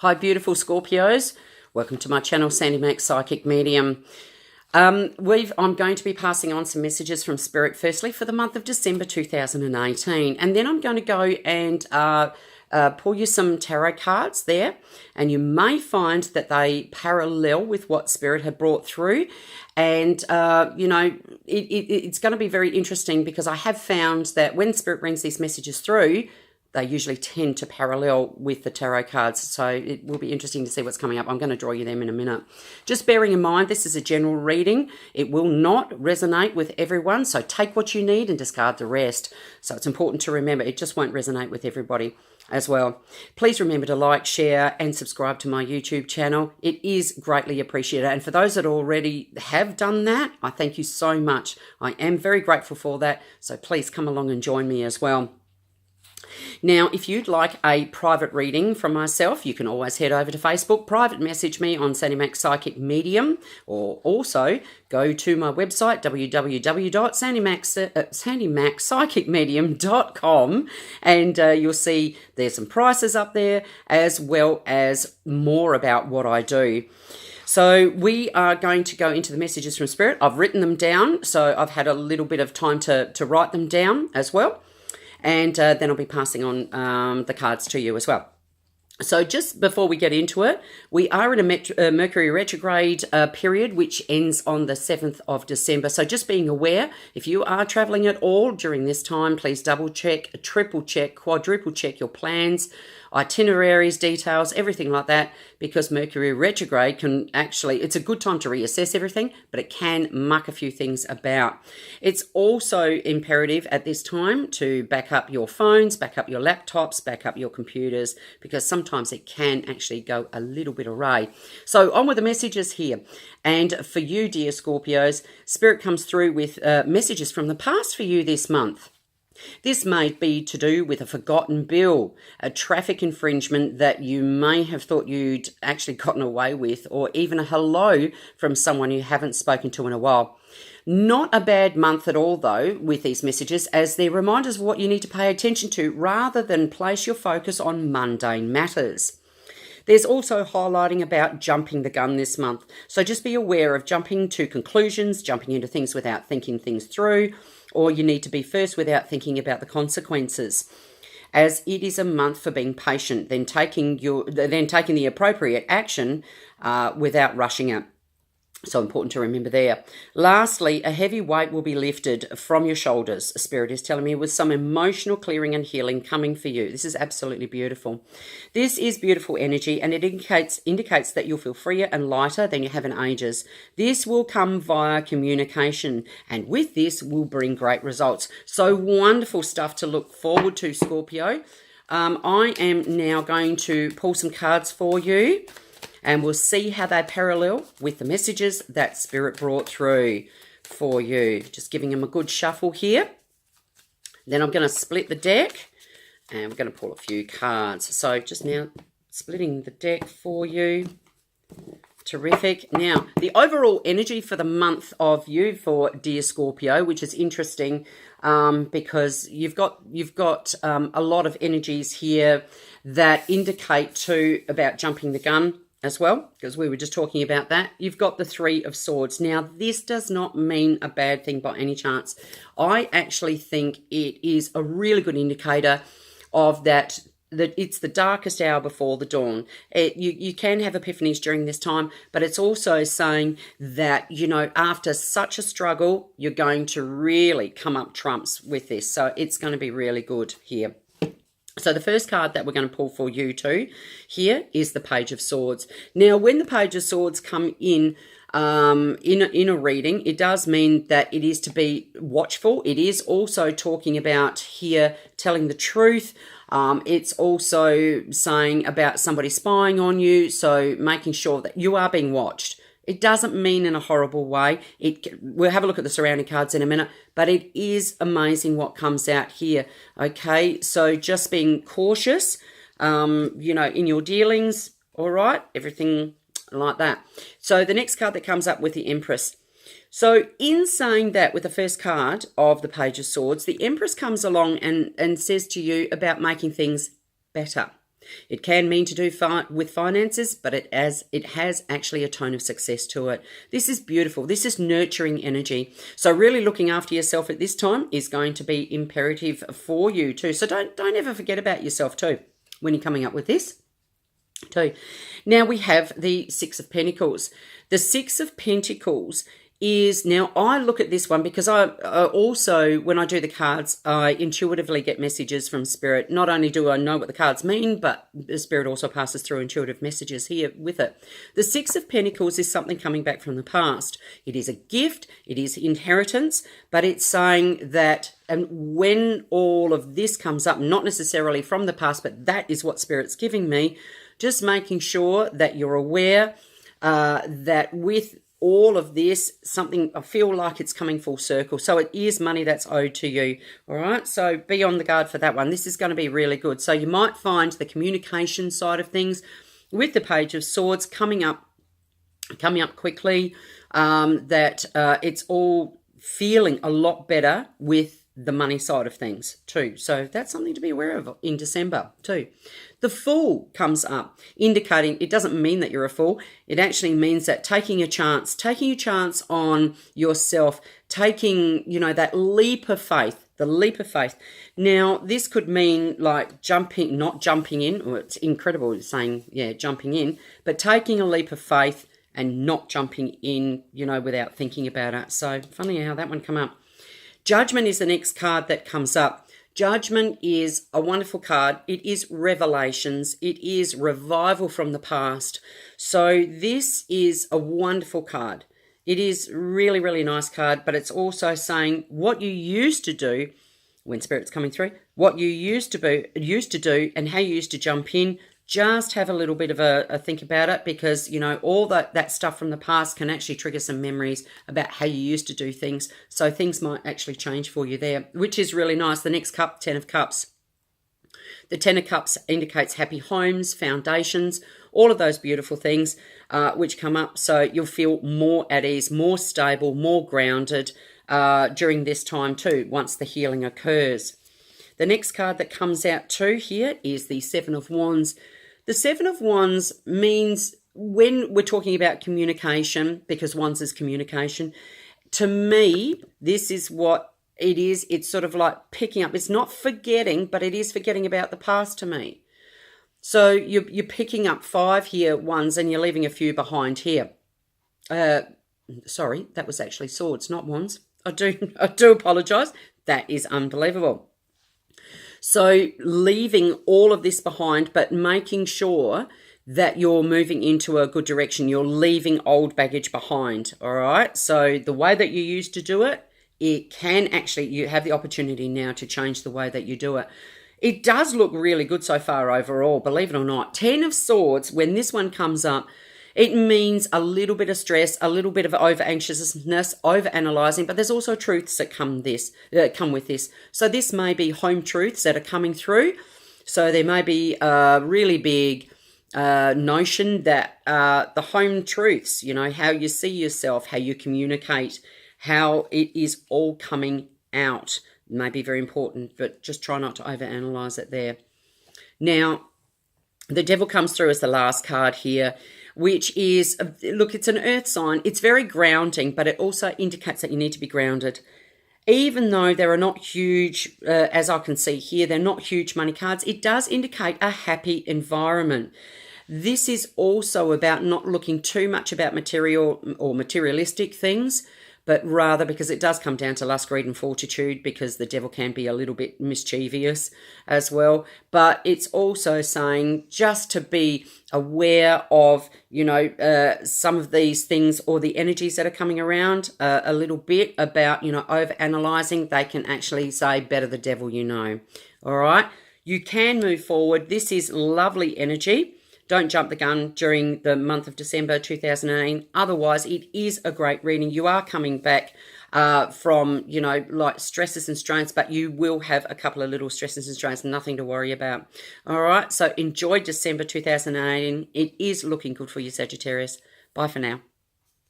Hi, beautiful Scorpios. Welcome to my channel, Sandy Max Psychic Medium. I'm going to be passing on some messages from Spirit, firstly, for the month of December 2018. And then I'm going to go and pull you some tarot cards there. And you may find that they parallel with what Spirit had brought through. And, it's going to be very interesting because I have found that when Spirit brings these messages through, they usually tend to parallel with the tarot cards. So it will be interesting to see what's coming up. I'm going to draw you them in a minute. Just bearing in mind, this is a general reading. It will not resonate with everyone. So take what you need and discard the rest. So it's important to remember it just won't resonate with everybody as well. Please remember to like, share and subscribe to my YouTube channel. It is greatly appreciated. And for those that already have done that, I thank you so much. I am very grateful for that. So please come along and join me as well. Now, if you'd like a private reading from myself, you can always head over to Facebook, private message me on Sandy Max Psychic Medium, or also go to my website, www.sandymaxpsychicmedium.com, and you'll see there's some prices up there, as well as more about what I do. So we are going to go into the messages from Spirit. I've written them down, so I've had a little bit of time to write them down as well. And then I'll be passing on the cards to you as well. So just before we get into it, we are in a Mercury retrograde period, which ends on the 7th of December. So just being aware, if you are traveling at all during this time, please double check, triple check, quadruple check your plans, itineraries, details, everything like that, because Mercury retrograde can actually, it's a good time to reassess everything, but it can muck a few things about. It's also imperative at this time to back up your phones, back up your laptops, back up your computers, because sometimes it can actually go a little bit awry. So on with the messages here. And for you, dear Scorpios, Spirit comes through with messages from the past for you this month. This may be to do with a forgotten bill, a traffic infringement that you may have thought you'd actually gotten away with, or even a hello from someone you haven't spoken to in a while. Not a bad month at all, though, with these messages, as they're reminders of what you need to pay attention to rather than place your focus on mundane matters. There's also highlighting about jumping the gun this month. So just be aware of jumping to conclusions, jumping into things without thinking things through, or you need to be first without thinking about the consequences. As it is a month for being patient, then taking the appropriate action without rushing it. So important to remember there. Lastly, a heavy weight will be lifted from your shoulders. Spirit is telling me with some emotional clearing and healing coming for you. This is absolutely beautiful. This is beautiful energy, and it indicates that you'll feel freer and lighter than you have in ages. This will come via communication, and with this will bring great results. So wonderful stuff to look forward to, Scorpio. I am now going to pull some cards for you, and we'll see how they parallel with the messages that Spirit brought through for you. Just giving them a good shuffle here. Then I'm going to split the deck, and we're going to pull a few cards. So just now splitting the deck for you. Terrific. Now, the overall energy for the month of you for dear Scorpio, which is interesting because you've got a lot of energies here that indicate too about jumping the gun as well, because we were just talking about that. You've got the Three of Swords. Now, this does not mean a bad thing by any chance. I actually think it is a really good indicator of that it's the darkest hour before the dawn. You can have epiphanies during this time, but it's also saying that, after such a struggle, you're going to really come up trumps with this. So it's going to be really good here. So the first card that we're going to pull for you too here is the Page of Swords. Now, when the Page of Swords come in a reading, it does mean that it is to be watchful. It is also talking about here telling the truth. It's also saying about somebody spying on you, so making sure that you are being watched. It doesn't mean in a horrible way. We'll have a look at the surrounding cards in a minute, but it is amazing what comes out here. Okay, so just being cautious, in your dealings, all right, everything like that. So the next card that comes up with the Empress. So in saying that with the first card of the Page of Swords, the Empress comes along and says to you about making things better. It can mean to do with finances, but it has actually a tone of success to it. This is beautiful. This is nurturing energy. So really looking after yourself at this time is going to be imperative for you too. So don't ever forget about yourself too when you're coming up with this too. Now we have the Six of Pentacles. The Six of Pentacles is, now I look at this one because I also, when I do the cards, I intuitively get messages from Spirit. Not only do I know what the cards mean, but the Spirit also passes through intuitive messages here with it. The Six of Pentacles is something coming back from the past. It is a gift, it is inheritance, but it's saying that, and when all of this comes up, not necessarily from the past, but that is what Spirit's giving me, just making sure that you're aware that with all of this, something, I feel like it's coming full circle. So it is money that's owed to you. All right. So be on the guard for that one. This is going to be really good. So you might find the communication side of things with the Page of Swords coming up quickly, that it's all feeling a lot better with the money side of things too. So that's something to be aware of in December too. The Fool comes up, indicating it doesn't mean that you're a fool. It actually means that taking a chance on yourself, taking, that leap of faith, the leap of faith. Now, this could mean like not jumping in, or it's incredible saying, jumping in, but taking a leap of faith and not jumping in, without thinking about it. So funny how that one come up. Judgment is the next card that comes up. Judgment is a wonderful card. It is revelations. It is revival from the past. So this is a wonderful card. It is really, really nice card, but it's also saying what you used to do when Spirit's coming through, what you used to do and how you used to jump in. Just have a little bit of a think about it, because, all that stuff from the past can actually trigger some memories about how you used to do things. So things might actually change for you there, which is really nice. The next cup, Ten of Cups. The Ten of Cups indicates happy homes, foundations, all of those beautiful things which come up. So you'll feel more at ease, more stable, more grounded during this time too, once the healing occurs. The next card that comes out too here is the Seven of Wands. The Seven of Wands means, when we're talking about communication, because Wands is communication, to me, this is what it is. It's sort of like picking up. It's not forgetting, but it is forgetting about the past to me. So you're picking up 5 here, Wands, and you're leaving a few behind here. Sorry, that was actually Swords, not Wands. I do apologise. That is unbelievable. So leaving all of this behind, but making sure that you're moving into a good direction. You're leaving old baggage behind, all right? So the way that you used to do it, it can actually, you have the opportunity now to change the way that you do it. It does look really good so far overall, believe it or not. 10 of Swords, when this one comes up, it means a little bit of stress, a little bit of over-anxiousness, over-analysing, but there's also truths that come with this. So this may be home truths that are coming through. So there may be a really big notion that the home truths, how you see yourself, how you communicate, how it is all coming out may be very important, but just try not to over-analyse it there. Now, the Devil comes through as the last card here, which is, look, it's an earth sign. It's very grounding, but it also indicates that you need to be grounded. Even though there are not huge, as I can see here, they're not huge money cards, it does indicate a happy environment. This is also about not looking too much about material or materialistic things, but rather, because it does come down to lust, greed, and fortitude, because the devil can be a little bit mischievous as well. But it's also saying just to be aware of, some of these things or the energies that are coming around a little bit about, over-analysing. They can actually say, better the devil you know. All right? You can move forward. This is lovely energy. Don't jump the gun during the month of December 2018. Otherwise, it is a great reading. You are coming back from, like stresses and strains, but you will have a couple of little stresses and strains, nothing to worry about. All right, so enjoy December 2018. It is looking good for you, Sagittarius. Bye for now.